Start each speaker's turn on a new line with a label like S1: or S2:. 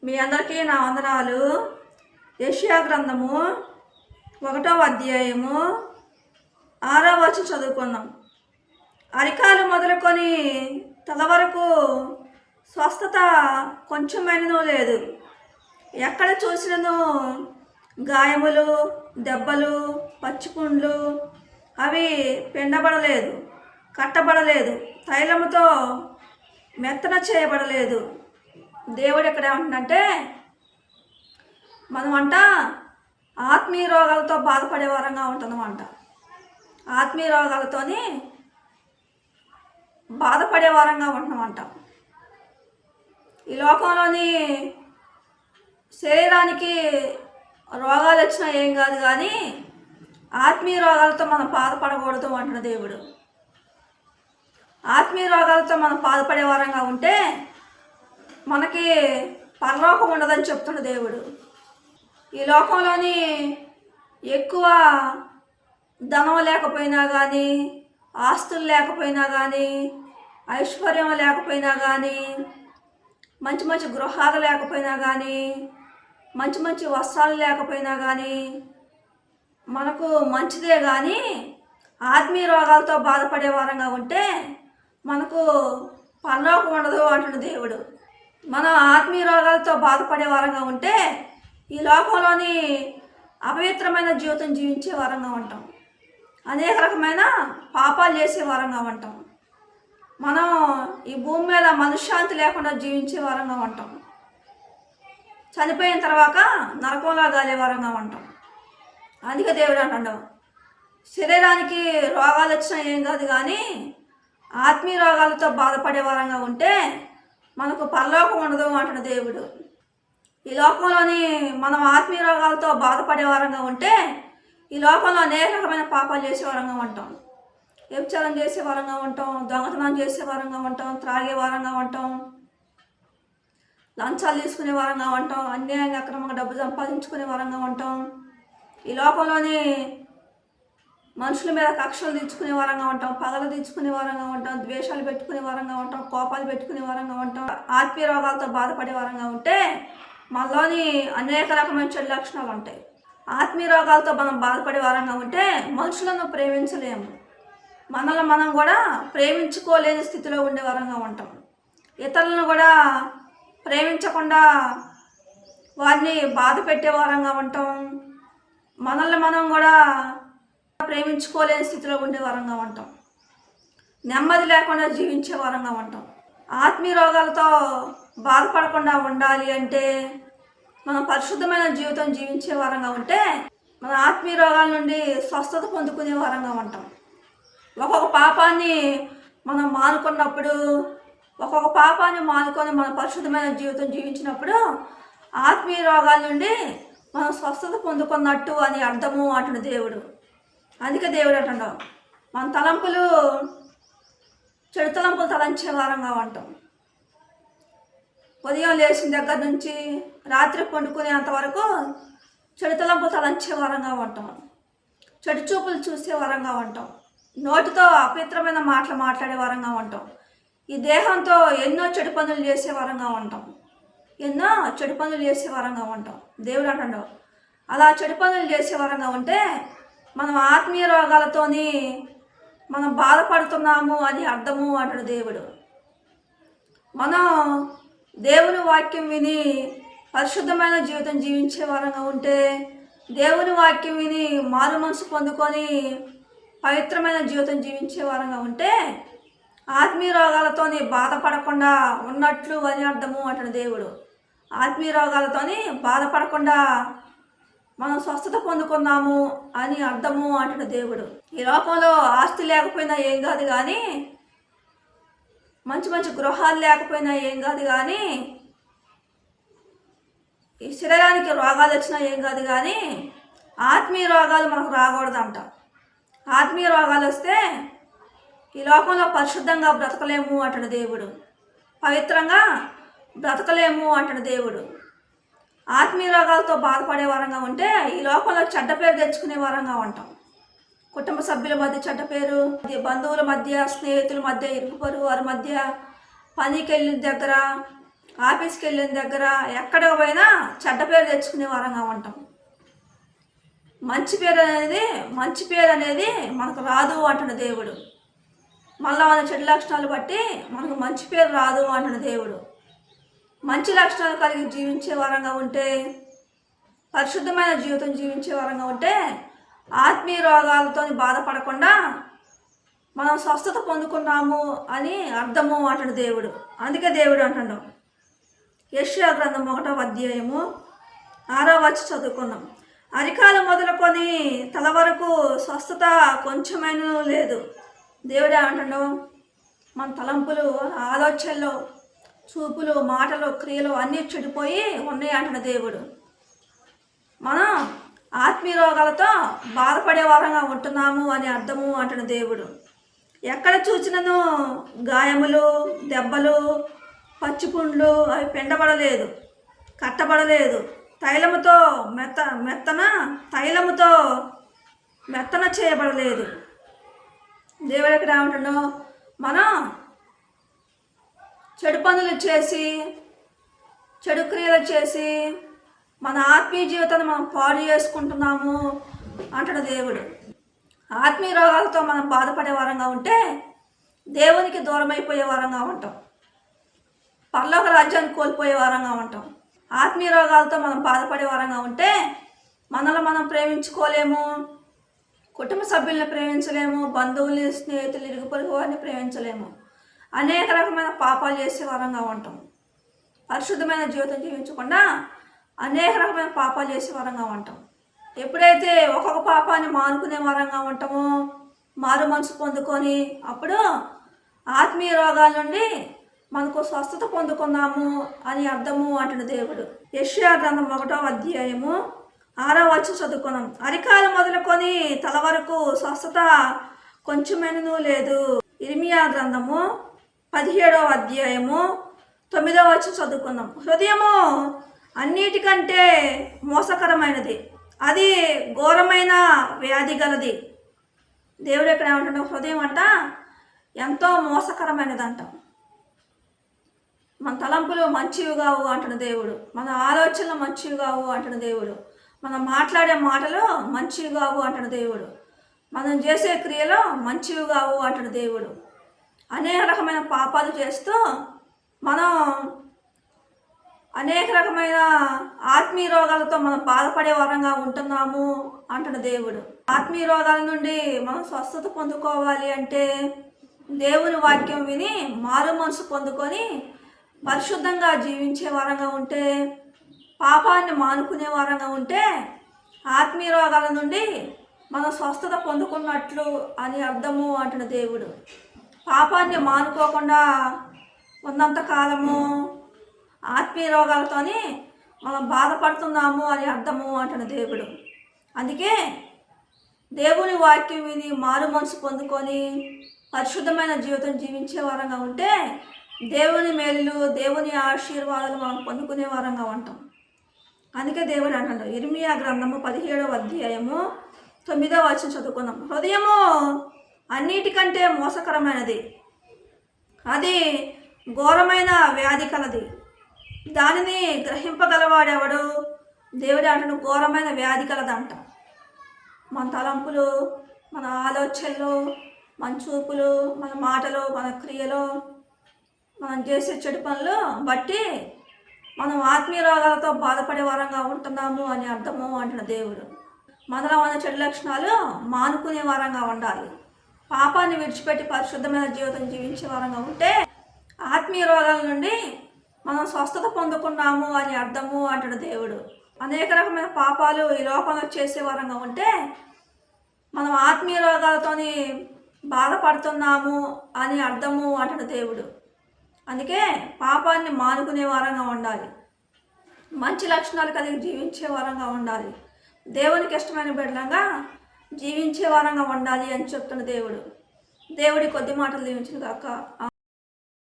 S1: మీ అందరికీ నా వందనాలు. యెషయా గ్రంథము 1వ అధ్యాయము 6వ వచనం చదువుకున్నాం. అరికాలు మొదలుకొని తల వరకు స్వస్థత కొంచెమైనను లేదు. ఎక్కడ చూసినను గాయములు, దెబ్బలు, పచ్చిపుండ్లు, అవి పిండబడలేదు, కట్టబడలేదు, తైలముతో మెత్తన చేయబడలేదు. దేవుడు ఎక్కడ ఏమంటుందంటే, మనమంట ఆత్మీయ రోగాలతో బాధపడే వారంగా ఉంటున్నామంట. ఆత్మీయ రోగాలతోని బాధపడే వారంగా ఉంటున్నామంట. ఈ లోకంలోని శరీరానికి రోగాలు వచ్చినా ఏం కాదు, కానీ ఆత్మీయ రోగాలతో మనం బాధపడకూడదు అంటున్న దేవుడు. ఆత్మీయ రోగాలతో మనం బాధపడే వారంగా ఉంటే మనకి పరలోకం ఉండదని చెప్తున్న దేవుడు. ఈ లోకంలోని ఎక్కువ ధనం లేకపోయినా కానీ, ఆస్తులు లేకపోయినా కానీ, ఐశ్వర్యం లేకపోయినా కానీ, మంచి మంచి గృహాలు లేకపోయినా కానీ, మంచి మంచి వస్త్రాలు లేకపోయినా కానీ మనకు మంచిదే. కానీ ఆత్మీయ రోగాలతో బాధపడే వారంగా ఉంటే మనకు పరలోకం ఉండదు అంటున్న దేవుడు. మనం ఆత్మీయ రోగాలతో బాధపడే వారంగా ఉంటే ఈ లోకంలోని అపవిత్రమైన జీవితం జీవించే వారంగా ఉంటాం. అనేక రకమైన పాపాలు చేసే వారంగా ఉంటాం. మనం ఈ భూమి మీద మనశ్శాంతి లేకుండా జీవించే వారంగా ఉంటాం. చనిపోయిన తర్వాత నరకంలా గాలే వారంగా ఉంటాం. అందుకే దేవుడు అంటాడు, శరీరానికి రోగాలు వచ్చినా ఏం కాదు, కానీ ఆత్మీయ రోగాలతో బాధపడే వారంగా ఉంటే మనకు పరలోకం ఉండదు అంటున్న దేవుడు. ఈ లోకంలోని మనం ఆత్మీయ రోగాలతో బాధపడే వారంగా ఉంటే ఈ లోకంలో అనేక రకమైన పాపాలు చేసే వారంగా ఉంటాం. వ్యభిచారం చేసే వారంగా ఉంటాం, దొంగతనం చేసే వారంగా ఉంటాం, త్రాగే వారంగా ఉంటాం, లంచాలు తీసుకునే వారంగా ఉంటాం, అన్యాయంగా అక్రమంగా డబ్బు సంపాదించుకునే వారంగా ఉంటాం. ఈ లోకంలోని మనుషుల మీద కక్షలు తీర్చుకునే వారంగా ఉంటాం, పగలు తీర్చుకునే వారంగా ఉంటాం, ద్వేషాలు పెట్టుకునే వారంగా ఉంటాం, కోపాలు పెట్టుకునే వారంగా ఉంటాం. ఆత్మీయ రోగాలతో బాధపడే వారంగా ఉంటే మనలోని అనేక రకమైన చెడు లక్షణాలు ఉంటాయి. ఆత్మీయ రోగాలతో మనం బాధపడే వారంగా ఉంటే మనుషులను ప్రేమించలేము, మనల్ని మనం కూడా ప్రేమించుకోలేని స్థితిలో ఉండే వారంగా ఉంటాం. ఇతరులను కూడా ప్రేమించకుండా వారిని బాధ పెట్టే వారంగా ఉంటాం. మనల్ని మనం కూడా ప్రేమించుకోలేని స్థితిలో ఉండే వారంగా ఉంటాం. నెమ్మది లేకుండా జీవించే వారంగా ఉంటాం. ఆత్మీయ రోగాలతో బాధపడకుండా ఉండాలి అంటే మనం పరిశుద్ధమైన జీవితం జీవించే వారంగా ఉంటే మన ఆత్మీయ రోగాల నుండి స్వస్థత పొందుకునే వారంగా ఉంటాం. ఒక్కొక్క పాపాన్ని మనం మానుకున్నప్పుడు, ఒక్కొక్క పాపాన్ని మానుకొని మనం పరిశుద్ధమైన జీవితం జీవించినప్పుడు ఆత్మీయ రోగాల నుండి మనం స్వస్థత పొందుకున్నట్టు అని అర్థము అంటున్న దేవుడు. అందుకే దేవుడు అంటున్నాం, మన తలంపులు చెడు తలంపులు తలంచే వారంగా ఉంటాం. ఉదయం లేచిన దగ్గర నుంచి రాత్రి పండుకునేంత వరకు చెడు తలంపులు తలంచే వారంగా ఉంటాం. చెడు చూపులు చూసే వారంగా ఉంటాం. నోటితో అపవిత్రమైన మాటలు మాట్లాడే వారంగా ఉంటాం. ఈ దేహంతో ఎన్నో చెడు పనులు చేసే వారంగా ఉంటాం. ఎన్నో చెడు పనులు చేసే వారంగా ఉంటాం. దేవుడు అంటున్నాడు, అలా చెడు పనులు చేసే వారంగా ఉంటే మనం ఆత్మీయ రోగాలతోని మనం బాధపడుతున్నాము అని అర్థము అంటాడు దేవుడు. మనం దేవుని వాక్యం విని పరిశుద్ధమైన జీవితం జీవించే వారంగా ఉంటే, దేవుని వాక్యం విని మారు మనసు పొందుకొని పవిత్రమైన జీవితం జీవించే వారంగా ఉంటే ఆత్మీయ రోగాలతోని బాధపడకుండా ఉన్నట్లు అని అర్థము అంటాడు దేవుడు. ఆత్మీయ రోగాలతోని బాధపడకుండా మనం స్వస్థత పొందుకున్నాము అని అర్థము అంటున్న దేవుడు. ఈ లోకంలో ఆస్తి లేకపోయినా ఏం కాదు, కానీ మంచి మంచి గృహాలు లేకపోయినా ఏం కాదు, కానీ ఈ శరీరానికి రోగాలు వచ్చినా ఏం కాదు, కానీ ఆత్మీయ రోగాలు మనకు రాకూడదంట. ఆత్మీయ రోగాలు వస్తే ఈ లోకంలో పరిశుద్ధంగా బ్రతకలేము అంటున్న దేవుడు. పవిత్రంగా బ్రతకలేము అంటున్న దేవుడు. ఆత్మీయ రోగాలతో బాధపడే వారంగా ఉంటే ఈ లోకంలో చెడ్డ పేరు తెచ్చుకునే వారంగా ఉంటాం. కుటుంబ సభ్యుల మధ్య చెడ్డ పేరు, బంధువుల మధ్య, స్నేహితుల మధ్య, ఇరుగు పొరుగు వారి మధ్య, పనికి వెళ్ళిన దగ్గర, ఆఫీస్కి వెళ్ళిన దగ్గర ఎక్కడ పోయినా చెడ్డ పేరు తెచ్చుకునే వారంగా ఉంటాం. మంచి పేరు అనేది మనకు రాదు అంటున్న దేవుడు. మళ్ళా మన చెడు లక్షణాలు బట్టి మనకు మంచి పేరు రాదు అంటున్న దేవుడు. మంచి లక్షణాలు కలిగి జీవించే వారంగా ఉంటే, పరిశుద్ధమైన జీవితం జీవించే వారంగా ఉంటే ఆత్మీయ రోగాలతో బాధపడకుండా మనం స్వస్థత పొందుకున్నాము అని అర్థము అంటున్న దేవుడు. అందుకే దేవుడు అంటున్నాడు, యెషయా గ్రంథం 1వ అధ్యాయము 6వ వచనం చదువుకున్నాం. అరికాలు మొదలుకొని తల వరకు స్వస్థత కొంచెమైనా లేదు. దేవుడే అంటున్నాడు, మన తలంపులు, ఆలోచనలు, చూపులు, మాటలు, క్రియలు అన్నీ చెడిపోయి ఉన్నాయి అంటున్న దేవుడు. మనం ఆత్మీయ రోగాలతో బాధపడే వారంగా ఉంటున్నాము అని అర్థము అంటున్న దేవుడు. ఎక్కడ చూసినను గాయములు, దెబ్బలు, పచ్చిపుండ్లు, అవి పిండబడలేదు, కట్టబడలేదు, తైలముతో మెత్తన చేయబడలేదు. దేవుడు ఎక్కడ ఉంటుండో, మనం చెడు పనులు చేసి, చెడు క్రియలు చేసి మన ఆత్మీయ జీవితాన్ని మనం పాడు చేసుకుంటున్నాము అంటున్న దేవుడు. ఆత్మీయ రోగాలతో మనం బాధపడే వారంగా ఉంటే దేవునికి దూరం అయిపోయే వారంగా ఉంటాం, పరలోక రాజ్యాన్ని కోల్పోయే వారంగా ఉంటాం. ఆత్మీయ రోగాలతో మనం బాధపడే వారంగా ఉంటే మనల్ని మనం ప్రేమించుకోలేము, కుటుంబ సభ్యుల్ని ప్రేమించలేము, బంధువుల్ని, స్నేహితులు, ఇరుగు పొరుగు వారిని ప్రేమించలేము. అనేక రకమైన పాపాలు చేసే వారంగా ఉంటాం. పరిశుద్ధమైన జీవితం జీవించకుండా అనేక రకమైన పాపాలు చేసే వారంగా ఉంటాం. ఎప్పుడైతే ఒక్కొక్క పాపాన్ని మానుకునే వారంగా ఉంటామో, మారు మనసు పొందుకొని, అప్పుడు ఆత్మీయ రోగాల నుండి మనకు స్వస్థత పొందుకున్నాము అని అర్థము అంటున్న దేవుడు. యెషయా గ్రంథం 1వ అధ్యాయము 6వ వచనం చదువుకున్నాం. అరికాలు మొదలుకొని తల వరకు స్వస్థత కొంచెమైనను లేదు. ఇర్మియా గ్రంథము 17వ అధ్యాయము 9వ వచనం చదువుకున్నాం. హృదయము అన్నిటికంటే మోసకరమైనది, అది ఘోరమైన వ్యాధి గలది. దేవుడు ఎక్కడ ఏమంటాడు, హృదయం అంట ఎంతో మోసకరమైనదంట. మన తలంపులు మంచివి కావు అంటున్న దేవుడు, మన ఆలోచనలు మంచివి కావు అంటున్న దేవుడు, మనం మాట్లాడే మాటలు మంచివి కావు అంటున్న దేవుడు, మనం చేసే క్రియలు మంచివి కావు అంటున్న దేవుడు. అనేక రకమైన పాపాలు చేస్తూ మనం అనేక రకమైన ఆత్మీయ రోగాలతో మనం బాధపడే వారంగా ఉంటున్నాము అంటున్న దేవుడు. ఆత్మీయ రోగాల నుండి మనం స్వస్థత పొందుకోవాలి అంటే దేవుని వాక్యం విని మారు మనసు పొందుకొని పరిశుద్ధంగా జీవించే వారంగా ఉంటే, పాపాన్ని మానుకునే వారంగా ఉంటే ఆత్మీయ రోగాల నుండి మనం స్వస్థత పొందుకున్నట్లు అని అర్థము అంటున్న దేవుడు. పాపాన్ని మానుకోకుండా ఉన్నంత కాలము ఆత్మీయ రోగాలతోని మనం బాధపడుతున్నాము అని అర్థము అంటున్న దేవుడు. అందుకే దేవుని వాక్యం విని మారు మనసు పొందుకొని పరిశుద్ధమైన జీవితం జీవించే వారంగా ఉంటే దేవుని మేలులు, దేవుని ఆశీర్వాదాలు మనం పొందుకునే వారంగా ఉంటాం. అందుకే దేవుడు అంటాడు, ఇర్మియా గ్రంథము 17వ అధ్యాయము 9వ వచనం చదువుకున్నాం. హృదయము అన్నిటికంటే మోసకరమైనది, అది ఘోరమైన వ్యాధి కలది, దానిని గ్రహింపగలవాడెవడు? దేవుడు అంటాడు, ఘోరమైన వ్యాధి కలదంట. మన తలంపులు, మన ఆలోచనలు, మన చూపులు, మన మాటలు, మన క్రియలు, మనం చేసే చెడు పనులు బట్టి మనం ఆత్మీయ రోగాలతో బాధపడే వారంగా ఉంటున్నాము అని అర్థము అంటున్న దేవుడు. మనలో ఉన్న చెడు లక్షణాలు మానుకునే వారంగా ఉండాలి. పాపాన్ని విడిచిపెట్టి పరిశుద్ధమైన జీవితం జీవించే వారంగా ఉంటే ఆత్మీయ రోగాల నుండి మనం స్వస్థత పొందుకున్నాము అని అర్థము అంటున్న దేవుడు. అనేక రకమైన పాపాలు ఈ లోకంలో చేసే వారంగా ఉంటే మనం ఆత్మీయ రోగాలతోని బాధపడుతున్నాము అని అర్థము అంటున్న దేవుడు. అందుకే పాపాన్ని మానుకునే వారంగా ఉండాలి, మంచి లక్షణాలు కలిగి జీవించే వారంగా ఉండాలి, దేవునికి ఇష్టమైన బిడ్డలంగా జీవించే వారంగా ఉండాలి అని చెప్తున్న దేవుడు. దేవుడి కొద్ది మాటలు దీవించును గాక.